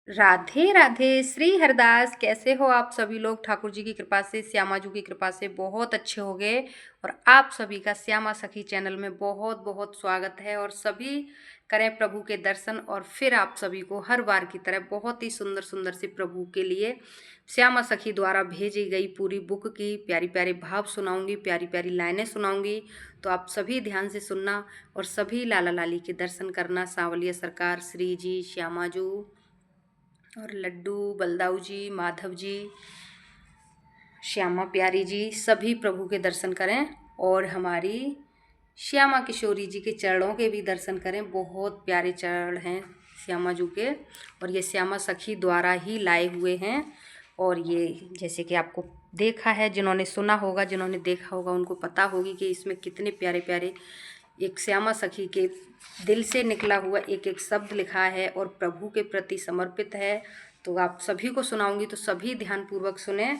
राधे राधे। श्री हरदास, कैसे हो आप सभी लोग? ठाकुर जी की कृपा से, श्यामा जी की कृपा से बहुत अच्छे हो गए। और आप सभी का श्यामा सखी चैनल में बहुत बहुत स्वागत है। और सभी करें प्रभु के दर्शन। और फिर आप सभी को हर बार की तरह बहुत ही सुंदर सुंदर से प्रभु के लिए श्यामा सखी द्वारा भेजी गई पूरी बुक की प्यारी प्यारी भाव सुनाऊंगी, प्यारी प्यारी लाइनें सुनाऊंगी। तो आप सभी ध्यान से सुनना और सभी लाला लाली के दर्शन करना। सांवलिया सरकार, श्री जी, श्यामा जू और लड्डू, बलदाऊ जी, माधव जी, श्यामा प्यारी जी, सभी प्रभु के दर्शन करें। और हमारी श्यामा किशोरी जी के चरणों के भी दर्शन करें। बहुत प्यारे चरण हैं श्यामा जू के, और ये श्यामा सखी द्वारा ही लाए हुए हैं। और ये जैसे कि आपको देखा है, जिन्होंने सुना होगा, जिन्होंने देखा होगा, उनको पता होगी कि इसमें कितने प्यारे प्यारे एक श्यामा सखी के दिल से निकला हुआ एक एक शब्द लिखा है और प्रभु के प्रति समर्पित है। तो आप सभी को सुनाऊंगी, तो सभी ध्यानपूर्वक सुने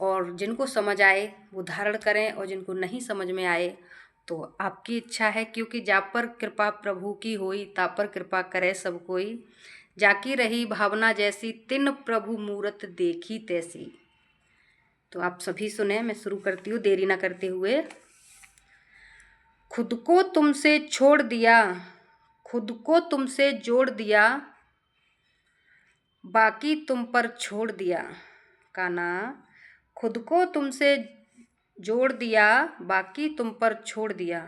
और जिनको समझ आए वो धारण करें, और जिनको नहीं समझ में आए तो आपकी इच्छा है, क्योंकि जा पर कृपा प्रभु की होई, ता पर कृपा करे सब कोई। जाकी रही भावना जैसी, तिन प्रभु मूरत देखी तैसी। तो आप सभी सुने, मैं शुरू करती हूँ देरी ना करते हुए। खुद को तुमसे छोड़ दिया, खुद को तुमसे जोड़ दिया, बाकी तुम पर छोड़ दिया। काना, खुद को तुमसे जोड़ दिया, बाकी तुम पर छोड़ दिया।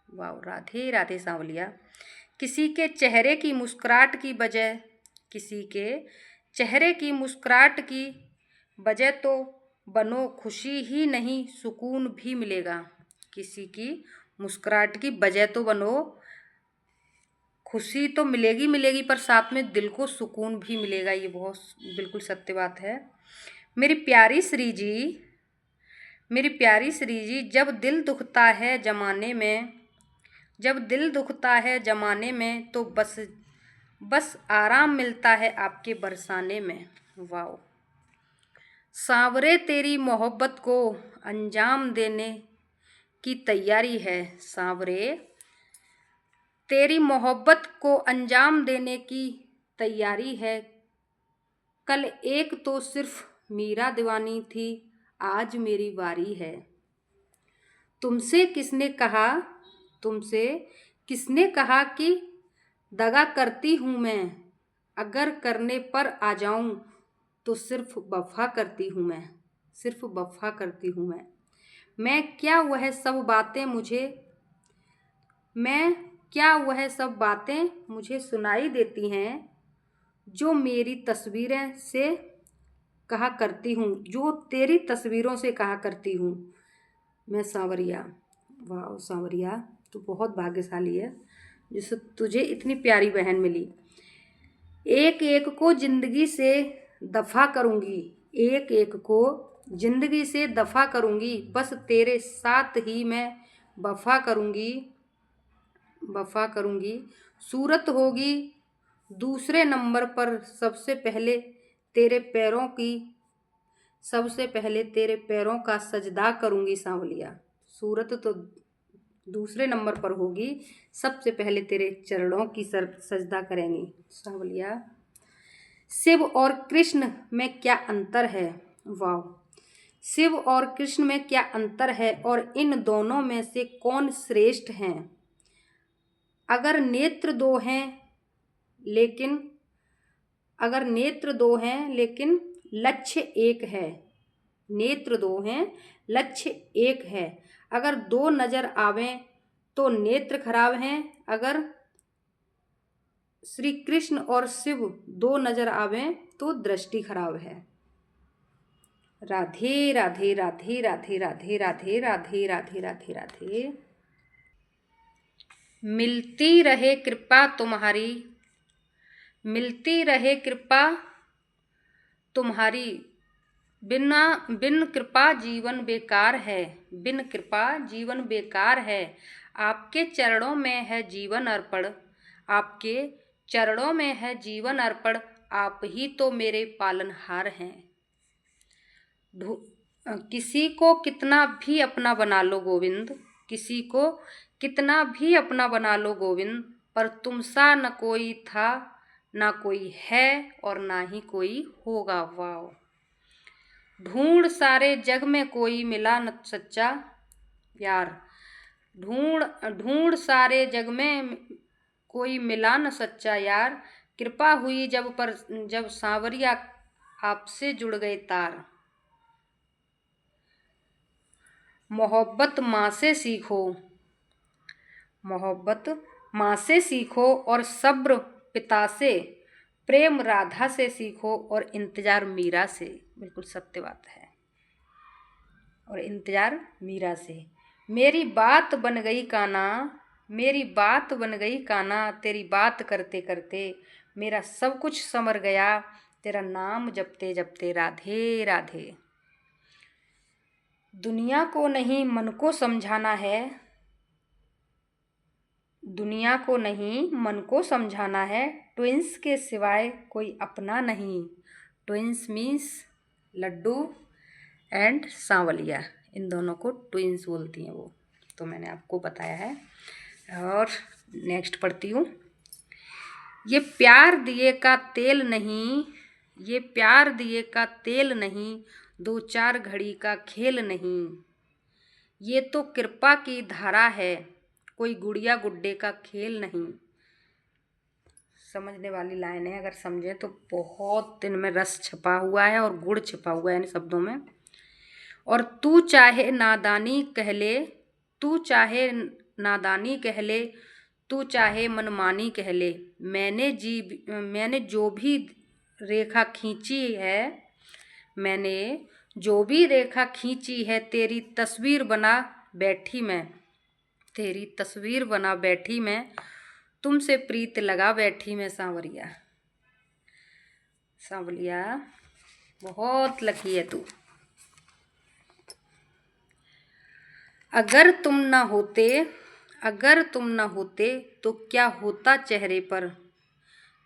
वाह, राधे राधे सांवलिया। किसी के चेहरे की मुस्कुराहट की वजह, किसी के चेहरे की मुस्कुराहट की वजह तो बनो, खुशी ही नहीं सुकून भी मिलेगा। किसी की मुस्कुराहट की वजह तो बनो, खुशी तो मिलेगी मिलेगी, पर साथ में दिल को सुकून भी मिलेगा। ये बहुत बिल्कुल सत्य बात है। मेरी प्यारी श्री जी, मेरी प्यारी श्री जी, जब दिल दुखता है जमाने में, जब दिल दुखता है जमाने में, तो बस बस आराम मिलता है आपके बरसाने में। वाह, सांवरे तेरी मोहब्बत को अंजाम देने की तैयारी है। सांवरे तेरी मोहब्बत को अंजाम देने की तैयारी है। कल एक तो सिर्फ मीरा दीवानी थी, आज मेरी बारी है। तुमसे किसने कहा, तुमसे किसने कहा कि दगा करती हूँ मैं। अगर करने पर आ जाऊँ तो सिर्फ वफा करती हूँ मैं, सिर्फ वफा करती हूँ मैं क्या वह सब बातें मुझे, मैं क्या वह सब बातें मुझे सुनाई देती हैं, जो मेरी तस्वीरें से कहा करती हूँ, जो तेरी तस्वीरों से कहा करती हूँ मैं। सांवरिया, वाह सांवरिया, तो बहुत भाग्यशाली है जिससे तुझे इतनी प्यारी बहन मिली। एक एक को जिंदगी से दफा करूँगी, एक एक को जिंदगी से दफा करूँगी, बस तेरे साथ ही मैं वफा करूँगी, वफा करूँगी। सूरत होगी दूसरे नंबर पर, सबसे पहले तेरे पैरों की, सबसे पहले तेरे पैरों का सजदा करूँगी। सांवलिया, सूरत तो दूसरे नंबर पर होगी, सबसे पहले तेरे चरणों की सजदा करेंगी। सांवलिया, शिव और कृष्ण में क्या अंतर है। वाह, शिव और कृष्ण में क्या अंतर है, और इन दोनों में से कौन श्रेष्ठ हैं। अगर नेत्र दो हैं लेकिन, अगर नेत्र दो हैं लेकिन लक्ष्य एक है, नेत्र दो हैं लक्ष्य एक है। अगर दो नजर आवें तो नेत्र खराब हैं, अगर श्री कृष्ण और शिव दो नजर आवें तो दृष्टि खराब है। राधे राधे राधे राधे राधे राधे राधे राधे राधे राधे। मिलती रहे कृपा तुम्हारी, मिलती रहे कृपा तुम्हारी, बिना बिन कृपा जीवन बेकार है, बिन कृपा जीवन बेकार है। आपके चरणों में है जीवन अर्पण, आपके चरणों में है जीवन अर्पण, आप ही तो मेरे पालनहार हैं। किसी को कितना भी अपना बना लो गोविंद, किसी को कितना भी अपना बना लो गोविंद, पर तुम सा न कोई था ना कोई है और ना ही कोई होगा। वाह। ढूंढ सारे जग में कोई मिला न सच्चा यार, ढूंढ ढूंढ सारे जग में कोई मिला न सच्चा यार, कृपा हुई जब सांवरिया आपसे जुड़ गए तार। मोहब्बत माँ से सीखो, मोहब्बत माँ से सीखो और सब्र पिता से, प्रेम राधा से सीखो और इंतजार मीरा से। बिल्कुल सत्य बात है। और इंतजार मीरा से। मेरी बात बन गई काना, मेरी बात बन गई काना, तेरी बात करते करते मेरा सब कुछ समर गया, तेरा नाम जपते जपते राधे राधे। दुनिया को नहीं मन को समझाना है, दुनिया को नहीं मन को समझाना है, ट्विंस के सिवाय कोई अपना नहीं। Twins means Laddu and Sanwaliya, इन दोनों को ट्विंस बोलती हैं वो, तो मैंने आपको बताया है। और नेक्स्ट पढ़ती हूँ। ये प्यार दिए का तेल नहीं, ये प्यार दिए का तेल नहीं, दो चार घड़ी का खेल नहीं, ये तो कृपा की धारा है, कोई गुड़िया गुड्डे का खेल नहीं। समझने वाली लाइन है, अगर समझे तो बहुत इनमें रस छपा हुआ है और गुड़ छपा हुआ है इन शब्दों में। और तू चाहे नादानी कह ले, तू चाहे नादानी कह ले, तू चाहे मनमानी कह ले, मैंने जो भी रेखा खींची है, मैंने जो भी रेखा खींची है, तेरी तस्वीर बना बैठी मैं, तेरी तस्वीर बना बैठी मैं, तुमसे प्रीत लगा बैठी मैं सांवरिया। सांवलिया बहुत लकी है तू। अगर तुम ना होते, अगर तुम ना होते तो क्या होता चेहरे पर,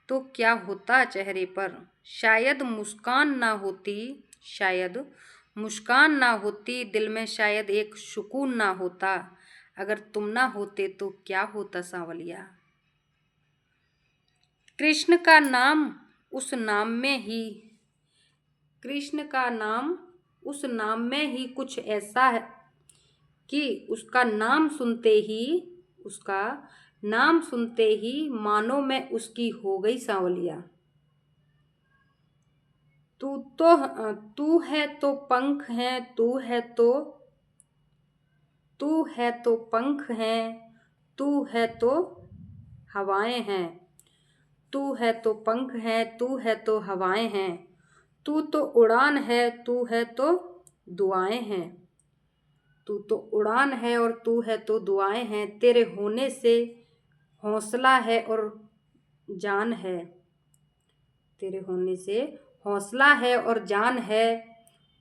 तो क्या होता चेहरे पर, शायद मुस्कान ना होती, शायद मुस्कान ना होती, दिल में शायद एक सुकून ना होता, अगर तुम ना होते तो क्या होता सांवलिया। कृष्ण का नाम उस नाम में ही, कृष्ण का नाम उस नाम में ही कुछ ऐसा है कि उसका नाम सुनते ही, उसका नाम सुनते ही मानो मैं उसकी हो गई सांवलिया। तू है तो पंख है, तू है तो, तू है तो पंख है, तू है तो हवाएं हैं, तू है तो पंख है, तू है तो हवाएं हैं, तू तो उड़ान है, तू है तो दुआएं हैं, तू तो उड़ान है और तू है तो दुआएं हैं, तेरे होने से हौसला है और जान है, तेरे होने से हौसला है और जान है,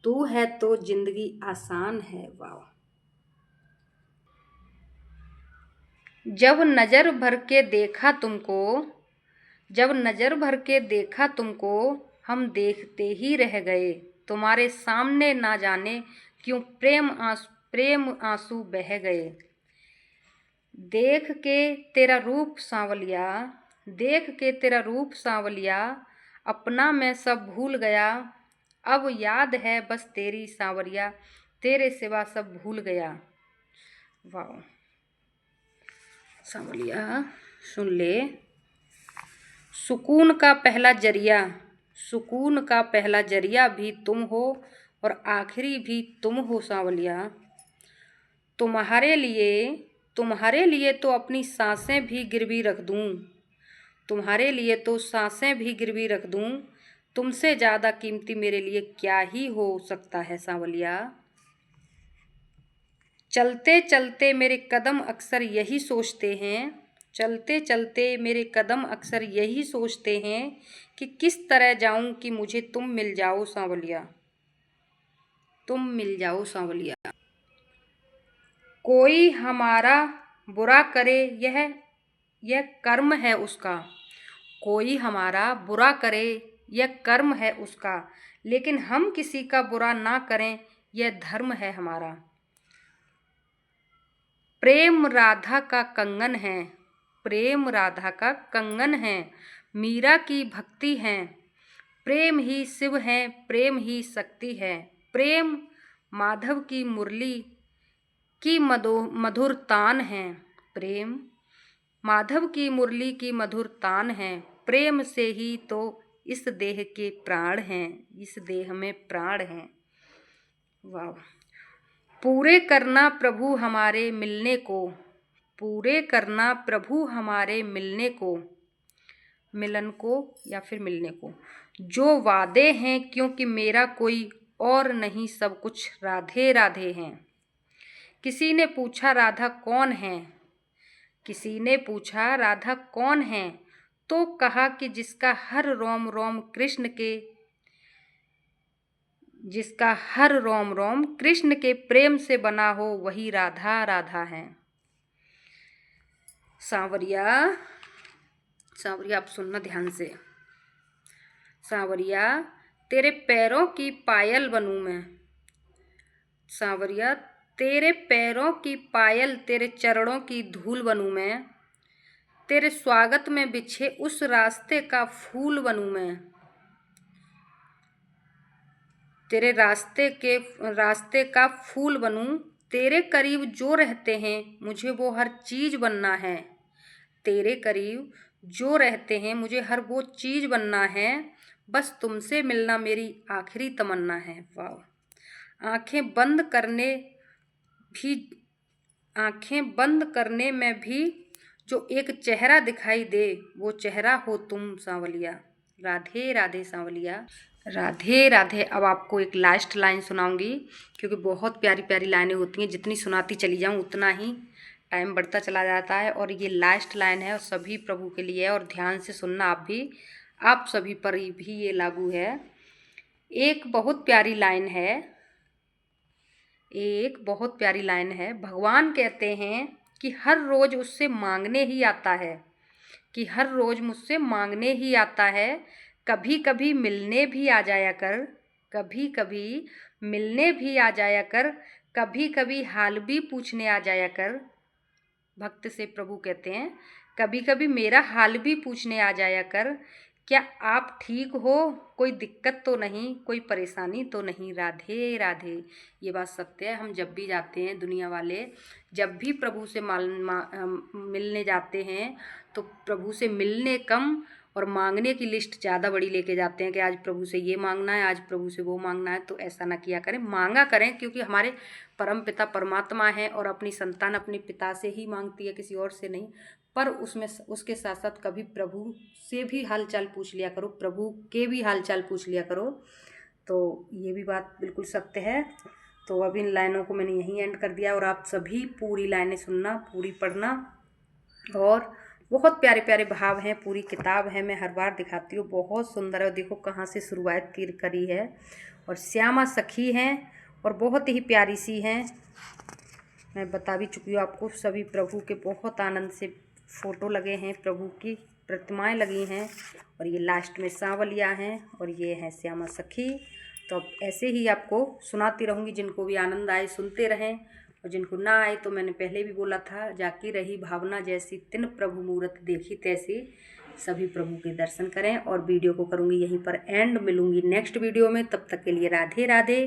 तू है तो जिंदगी आसान है। वाह। जब नजर भर के देखा तुमको, जब नजर भर के देखा तुमको, हम देखते ही रह गए, तुम्हारे सामने ना जाने क्यों प्रेम आंसू बह गए। देख के तेरा रूप सांवलिया, देख के तेरा रूप सांवलिया, अपना मैं सब भूल गया, अब याद है बस तेरी सांवरिया, तेरे सिवा सब भूल गया। वाह। सांवलिया सुन ले। सुकून का पहला जरिया, सुकून का पहला जरिया भी तुम हो और आखिरी भी तुम हो सांवलिया। तुम्हारे लिए, तुम्हारे लिए तो अपनी सांसें भी गिरवी रख दूं, तुम्हारे लिए तो सांसें भी गिरवी रख दूं, तुमसे ज़्यादा कीमती मेरे लिए क्या ही हो सकता है सांवलिया। चलते चलते मेरे कदम अक्सर यही सोचते हैं, चलते चलते मेरे कदम अक्सर यही सोचते हैं कि किस तरह जाऊं कि मुझे तुम मिल जाओ सांवलिया, तुम मिल जाओ सांवलिया। कोई हमारा बुरा करे यह कर्म है उसका, कोई हमारा बुरा करे यह कर्म है उसका, लेकिन हम किसी का बुरा ना करें यह धर्म है हमारा। प्रेम राधा का कंगन है, प्रेम राधा का कंगन है, मीरा की भक्ति है, प्रेम ही शिव है, प्रेम ही शक्ति है। प्रेम माधव की मुरली की मधुर तान है, प्रेम माधव की मुरली की मधुर तान है। प्रेम से ही तो इस देह के प्राण हैं, इस देह में प्राण हैं। वाह। पूरे करना प्रभु हमारे मिलने को, पूरे करना प्रभु हमारे मिलने को, मिलन को या फिर मिलने को, जो वादे हैं क्योंकि मेरा कोई और नहीं, सब कुछ राधे राधे हैं। किसी ने पूछा राधा कौन है, किसी ने पूछा राधा कौन है, तो कहा कि जिसका हर रोम रोम कृष्ण के, जिसका हर रोम रोम कृष्ण के प्रेम से बना हो, वही राधा राधा है। सांवरिया, सांवरिया आप सुनना ध्यान से। सांवरिया तेरे पैरों की पायल बनूं मैं, सांवरिया तेरे पैरों की पायल, तेरे चरणों की धूल बनूं मैं, तेरे स्वागत में बिछे उस रास्ते का फूल बनूं मैं, तेरे रास्ते का फूल बनूं। तेरे करीब जो रहते हैं मुझे वो हर चीज़ बनना है, तेरे करीब जो रहते हैं मुझे हर वो चीज़ बनना है, बस तुमसे मिलना मेरी आखिरी तमन्ना है। वाह। आंखें बंद करने भी, आंखें बंद करने में भी जो एक चेहरा दिखाई दे, वो चेहरा हो तुम सांवलिया। राधे राधे सांवलिया, राधे राधे। अब आपको एक लास्ट लाइन सुनाऊंगी, क्योंकि बहुत प्यारी प्यारी लाइनें होती हैं, जितनी सुनाती चली जाऊं उतना ही टाइम बढ़ता चला जाता है। और ये लास्ट लाइन है और सभी प्रभु के लिए है, और ध्यान से सुनना आप भी, आप सभी पर भी ये लागू है। एक बहुत प्यारी लाइन है, एक बहुत प्यारी लाइन है। भगवान कहते हैं कि हर रोज़ उससे मांगने ही आता है, कि हर रोज़ मुझसे मांगने ही आता है। कभी कभी मिलने भी आ जाया कर, कभी कभी मिलने भी आ जाया कर, कभी कभी हाल भी पूछने आ जाया कर। भक्त से प्रभु कहते हैं कभी कभी मेरा हाल भी पूछने आ जाया कर। क्या आप ठीक हो, कोई दिक्कत तो नहीं, कोई परेशानी तो नहीं। राधे राधे। ये बात सत्य है, हम जब भी जाते हैं, दुनिया वाले जब भी प्रभु से मिलने जाते हैं, तो प्रभु से मिलने कम और मांगने की लिस्ट ज़्यादा बड़ी लेके जाते हैं कि आज प्रभु से ये मांगना है, आज प्रभु से वो मांगना है। तो ऐसा ना किया करें, मांगा करें, क्योंकि हमारे परम पिता परमात्मा है और अपनी संतान अपने पिता से ही मांगती है, किसी और से नहीं। पर उसमें उसके साथ साथ कभी प्रभु से भी हालचाल पूछ लिया करो, प्रभु के भी हालचाल पूछ लिया करो। तो ये भी बात बिल्कुल सत्य है। तो अब इन लाइनों को मैंने यहीं एंड कर दिया, और आप सभी पूरी लाइनें सुनना, पूरी पढ़ना। और बहुत प्यारे प्यारे भाव हैं, पूरी किताब है, मैं हर बार दिखाती हूँ, बहुत सुंदर है। देखो कहाँ से शुरुआत करी है। और श्यामा सखी हैं और बहुत ही प्यारी सी हैं, मैं बता भी चुकी हूँ आपको। सभी प्रभु के बहुत आनंद से फ़ोटो लगे हैं, प्रभु की प्रतिमाएं लगी हैं। और ये लास्ट में सांवलिया हैं और ये हैं श्यामा सखी। तो अब ऐसे ही आपको सुनाती रहूँगी, जिनको भी आनंद आए सुनते रहें, और जिनको ना आए तो मैंने पहले भी बोला था, जाकी रही भावना जैसी, तिन प्रभु मूरत देखी तैसी। सभी प्रभु के दर्शन करें। और वीडियो को करूँगी यहीं पर एंड, मिलूँगी नेक्स्ट वीडियो में, तब तक के लिए राधे राधे,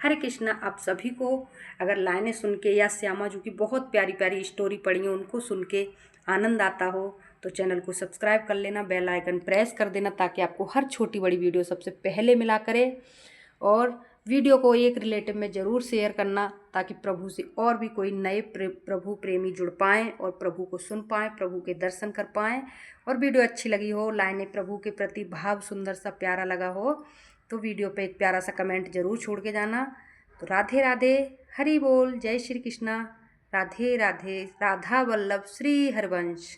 हरे कृष्णा। आप सभी को अगर लाइनें सुन के या श्यामा जी की बहुत प्यारी प्यारी स्टोरी पढ़ी है, उनको सुन के आनंद आता हो, तो चैनल को सब्सक्राइब कर लेना, बेल आइकन प्रेस कर देना, ताकि आपको हर छोटी बड़ी वीडियो सबसे पहले मिला करे। और वीडियो को एक रिलेटिव में ज़रूर शेयर करना, ताकि प्रभु से और भी कोई नए प्रभु प्रेमी जुड़ पाएँ और प्रभु को सुन पाएँ, प्रभु के दर्शन कर पाएँ। और वीडियो अच्छी लगी हो, लाइनें प्रभु के प्रति भाव सुंदर सा प्यारा लगा हो, तो वीडियो पे एक प्यारा सा कमेंट ज़रूर छोड़ के जाना। तो राधे राधे, हरि बोल, जय श्री कृष्णा, राधे राधे, राधा वल्लभ श्री हरवंश।